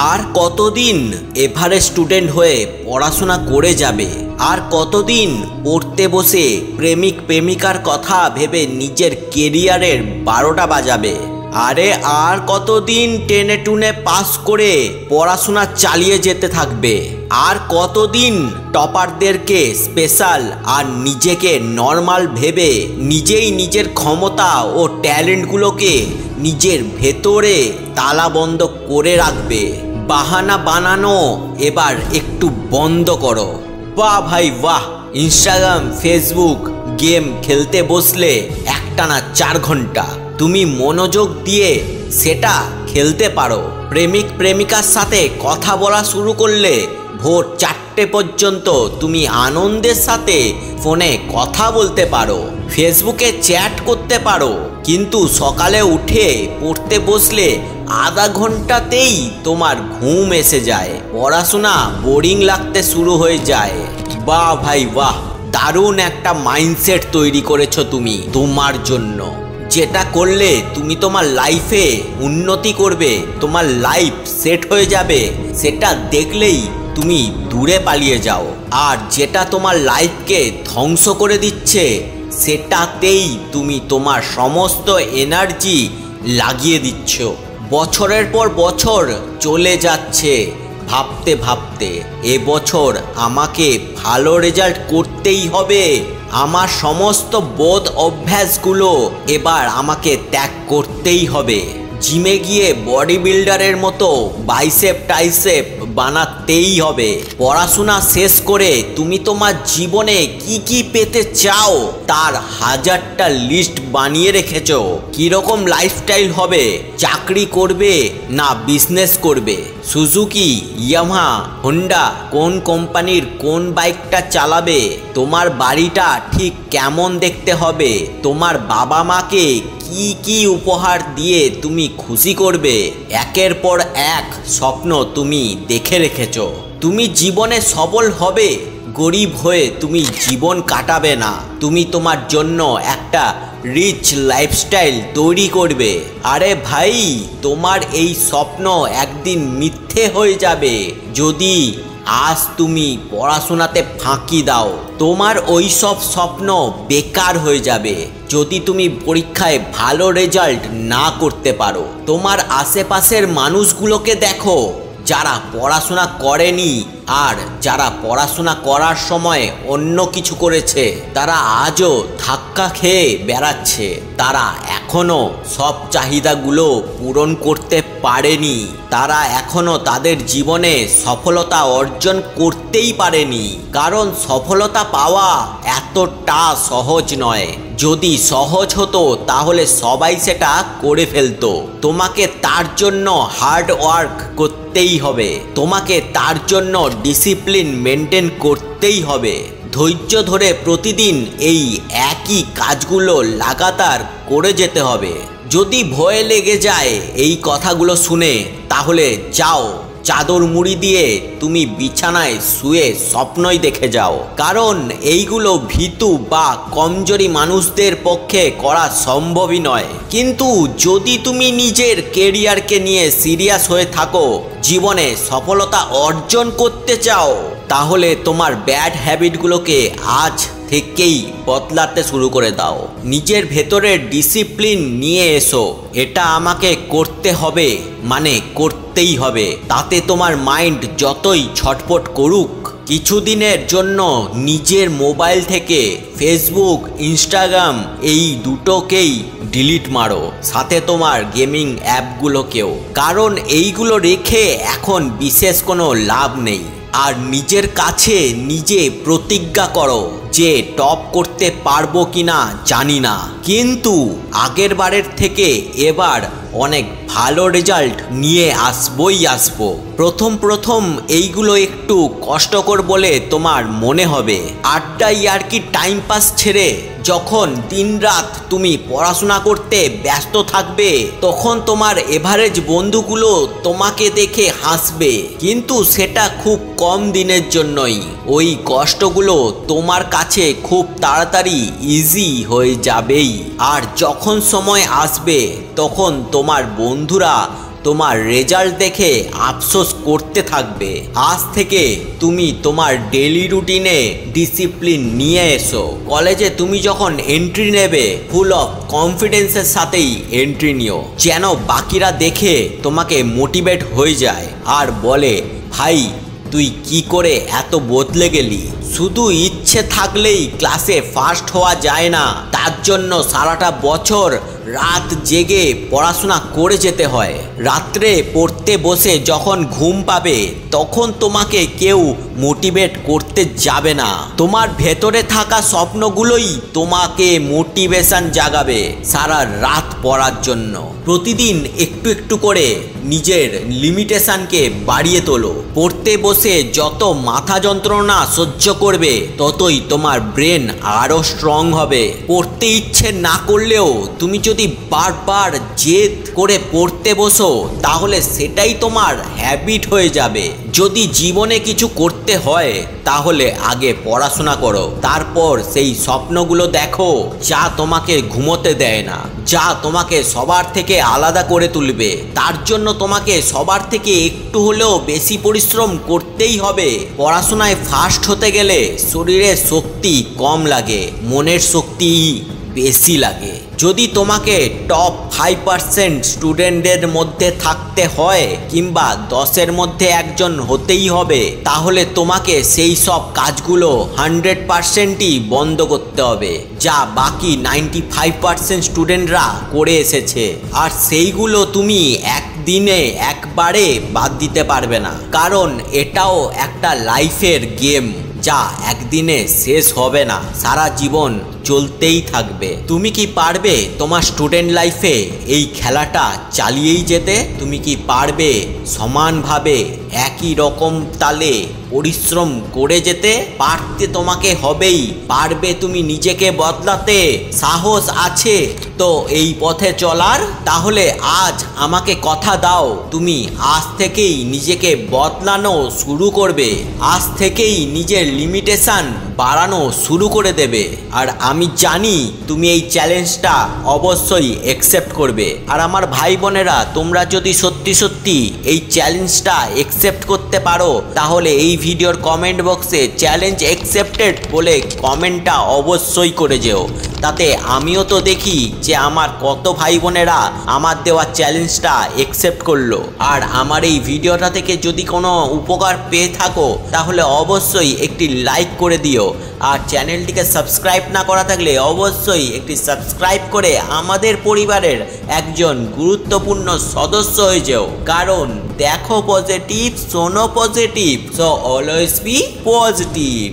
আর কতদিন Everest student হয়ে পড়াশোনা করে যাবে? আর কতদিন পড়তে বসে প্রেমিক প্রেমিকার কথা ভেবে নিজের কেরিয়ারের 12টা বাজাবে? আরে আর কতদিন টেনে টুনে পাস করে পড়াশোনা চালিয়ে যেতে থাকবে? আর কতদিন টপারদেরকে স্পেশাল আর নিজেকে নর্মাল ভেবে নিজেই নিজের ক্ষমতা ও ট্যালেন্টগুলোকে নিজের ভেতরে তালাবন্ধ করে রাখবে? বাহানা বানানো এবার একটু বন্ধ করো। বাহ ভাই বাহ, ইনস্টাগ্রাম ফেসবুক গেম খেলতে বসলে একটানা 4 ঘন্টা তুমি মনোযোগ দিয়ে সেটা খেলতে পারো। প্রেমিক প্রেমিকার সাথে কথা বলা শুরু করলে ভোর 4টে পর্যন্ত তুমি আনন্দের সাথে ফোনে কথা বলতে পারো, ফেসবুকে চ্যাট করতে পারো, কিন্তু সকালে উঠে পড়তে বসলে আধা ঘন্টাতেই তোমার ঘুম এসে যায়, পড়াশোনা বোরিং লাগতে শুরু হয়ে যায়। বাহ ভাই বাহ, দারুণ একটা মাইন্ডসেট তৈরি করেছো তুমি তোমার জন্য, যেটা করলে তুমি তোমার লাইফে উন্নতি করবে, তোমার লাইফ সেট হয়ে যাবে। সেটা দেখলেই তুমি দূরে পালিয়ে যাও। আর যেটা তোমার লাইফকে ধ্বংস করে দিচ্ছে সেটাতেই তুমি তোমার সমস্ত এনার্জি লাগিয়ে দিচ্ছ। বছরের পর বছর চলে যাচ্ছে, ভাবতে ভাবতে এবছর আমাকে ভালো রেজাল্ট করতেই হবে, আমার সমস্ত বোধ অভ্যাসগুলো এবার আমাকে ত্যাগ করতেই হবে, জিমে গিয়ে বডি বিল্ডারের মতো বাইসেপ টাইসেপ বানাতেই হবে। পড়াশোনা শেষ করে তুমি তোমার জীবনে কি কি পেতে চাও তার 1000টা লিস্ট বানিয়ে রেখেছো। কিরকম লাইফস্টাইল হবে, চাকরি করবে না বিজনেস করবে, সুজুকি ইয়ামাহা হোন্ডা কোন কোম্পানির কোন বাইকটা চালাবে, তোমার বাড়িটা ঠিক কেমন দেখতে হবে, তোমার বাবা মাকে কি কি উপহার দিয়ে তুমি খুশি করবে, একের পর এক স্বপ্ন তুমি দেখে রেখেছো। তুমি জীবনে সফল হবে, গরিব হয়ে তুমি জীবন কাটাবে না, তুমি তোমার জন্য একটা রিচ লাইফস্টাইল তৈরি করবে। আরে ভাই, তোমার এই স্বপ্ন একদিন মিথ্যে হয়ে যাবে যদি আজ তুমি পড়াশোনাতে ফাঁকি দাও। তোমার ওই সব স্বপ্ন বেকার হয়ে যাবে যদি তুমি পরীক্ষায় ভালো রেজাল্ট না করতে পারো। তোমার আশেপাশের মানুষগুলোকে দেখো যারা পড়াশোনা করেনি আর যারা পড়াশোনা করার সময় অন্য কিছু করেছে, তারা আজও ধাক্কা খেয়ে বেড়াচ্ছে, তারা এখনো সব চাহিদাগুলো পূরণ করতে পারেনি, তারা এখনো তাদের জীবনে সফলতা অর্জন করতেই পারেনি। কারণ সফলতা পাওয়া এতটা সহজ নয়। যদি সহজ হতো তাহলে সবাই সেটা করে ফেলতো। তোমাকে তার জন্য হার্ড ওয়ার্ক করতেই হবে, তোমাকে তার জন্য ডিসিপ্লিন মেনটেন করতেই হবে, ধৈর্য ধরে প্রতিদিন এই একই কাজগুলো লাগাতার করে যেতে হবে। যদি ভয় লেগে যায় এই কথাগুলো শুনে, তাহলে যাও চাদর মুড়ি দিয়ে তুমি বিছানায় শুয়ে স্বপ্নই দেখে যাও। কারণ এইগুলো ভীতু বা কমজোরি মানুষদের পক্ষে করা সম্ভবই নয়। কিন্তু যদি তুমি নিজের কেরিয়ারকে নিয়ে সিরিয়াস হয়ে থাকো, জীবনে সফলতা অর্জন করতে চাও, তাহলে তোমার ব্যাড হ্যাবিটগুলোকে আজ থেকেই বদলাতে শুরু করে দাও। নিজের ভেতরের ডিসিপ্লিন নিয়ে এসো। এটা আমাকে করতে হবে মানে করতেই হবে, তাতে তোমার মাইন্ড যতই ছটফট করুক। কিছুদিনের জন্য নিজের মোবাইল থেকে ফেসবুক ইনস্টাগ্রাম এই দুটোকেই ডিলিট মারো, সাথে তোমার গেমিং অ্যাপগুলোকেও। কারণ এইগুলো রেখে এখন বিশেষ কোনো লাভ নেই। আর নিজের কাছে নিজে প্রতিজ্ঞা করো যে টপ করতে পারবো কিনা জানি না, কিন্তু আগের বারের থেকে এবার অনেক ভালো রেজাল্ট নিয়ে আসবই আসবো। প্রথম এইগুলো একটু কষ্টকর বলে তোমার মনে হবে। আড্ডা ইয়ার্কি টাইম পাস ছেড়ে যখন দিনরাত তুমি পড়াশোনা করতে ব্যস্ত থাকবে, তখন তোমার এভারেজ বন্ধুগুলো তোমাকে দেখে হাসবে, কিন্তু সেটা খুব কম দিনের জন্যই। ওই কষ্টগুলো তোমার কাছে খুব তাড়াতাড়ি ইজি হয়ে যাবেই। আর যখন সময় আসবে তখন তোমার বন্ধুরা তোমার রেজাল্ট দেখে আফসোস করতে থাকবে। আজ থেকে তুমি তোমার ডেইলি রুটিনে ডিসিপ্লিন নিয়ে এসো। কলেজে তুমি যখন এন্ট্রি নেবে ফুল অফ কনফিডেন্সের সাথেই এন্ট্রি নিও, যেন বাকিরা দেখে তোমাকে মোটিভেট হয়ে যায় আর বলে, ভাই তুই কি করে এত বদলে গেলি। শুধু ইচ্ছে থাকলেই ক্লাসে ফার্স্ট হওয়া যায় না, তার জন্য সারাটা বছর রাত জেগে পড়াশোনা করে যেতে হয়। রাত্রে পড়তে বসে যখন ঘুম পাবে তখন তোমাকে কেউ মোটিভেট করতে যাবে না। তোমার ভেতরে থাকা স্বপ্নগুলোই তোমাকে মোটিভেশন জাগাবে সারা রাত পড়ার জন্য। প্রতিদিন একটু একটু করে নিজের লিমিটেশনকে বাড়িয়ে তোলো। পড়তে বসে যত মাথা যন্ত্রণা সহ্য করবে ততই তোমার ব্রেন আরও স্ট্রং হবে। পড়তে ইচ্ছে না করলেও তুমি যদি বারবার জেদ করে পড়তে বসো তাহলে সেটাই তোমার হ্যাবিট হয়ে যাবে। যদি জীবনে কিছু করতে হয় তাহলে আগে পড়াশোনা করো, তারপর সেই স্বপ্নগুলো দেখো যা তোমাকে ঘুমোতে দেয় না, যা তোমাকে সবার থেকে আলাদা করে তুলবে। তার জন্য তোমাকে সবার থেকে একটু হলেও বেশি পরিশ্রম করতেই হবে। পড়াশোনায় ফার্স্ট হতে গেলে শরীরের শক্তি কম লাগে, মনের শক্তি বেশি লাগে। যদি তোমাকে টপ 5% স্টুডেন্টদের মধ্যে থাকতে হয় কিংবা 10-এর মধ্যে একজন হতেই হবে, তাহলে তোমাকে সেই সব কাজগুলো 100%ই বন্ধ করতে হবে যা বাকি 95% স্টুডেন্টরা করে এসেছে। আর সেইগুলো তুমি একদিনে একবারে বাদ দিতে পারবে না, কারণ এটাও একটা লাইফের গেম যা একদিনে শেষ হবে না, সারা জীবন চলতেই থাকবে। তুমি কি পারবে তোমার স্টুডেন্ট লাইফে এই খেলাটা চালিয়েই যেতে? তুমি কি পারবে সমানভাবে একই রকম তালে পরিশ্রম করে যেতে? পারতে তোমাকে হবেই। পারবে তুমি নিজেকে বদলাতে? সাহস আছে তো এই পথে চলার? তাহলে আজ আমাকে কথা দাও তুমি আজ থেকেই নিজেকে বদলানো শুরু করবে, আজ থেকেই নিজের লিমিটেশন বাড়ানো শুরু করে দেবে। আর আমি জানি তুমি এই চ্যালেঞ্জটা অবশ্যই অ্যাকসেপ্ট করবে। আর আমার ভাই বোনেরা, তোমরা যদি সত্যি সত্যি এই চ্যালেঞ্জটা অ্যাকসেপ্ট করতে পারো তাহলে এই ভিডিওর কমেন্ট বক্সে চ্যালেঞ্জ অ্যাকসেপ্টেড বলে কমেন্টটা অবশ্যই করে যেও, তাতে আমিও তো দেখি যে আমার কত ভাই বোনেরা আমার দেওয়া চ্যালেঞ্জটা অ্যাকসেপ্ট করলো। আর আমার এই ভিডিওটা থেকে যদি কোনো উপকার পেয়ে থাকো তাহলে অবশ্যই একটি লাইক করে দিও। আর চ্যানেলটিকে সাবস্ক্রাইব না করা থাকলে অবশ্যই একটি সাবস্ক্রাইব করে আমাদের পরিবারের একজন গুরুত্বপূর্ণ সদস্য হয়ে যাও। কারণ দেখো পজিটিভ, শোনো positive, so always be positive.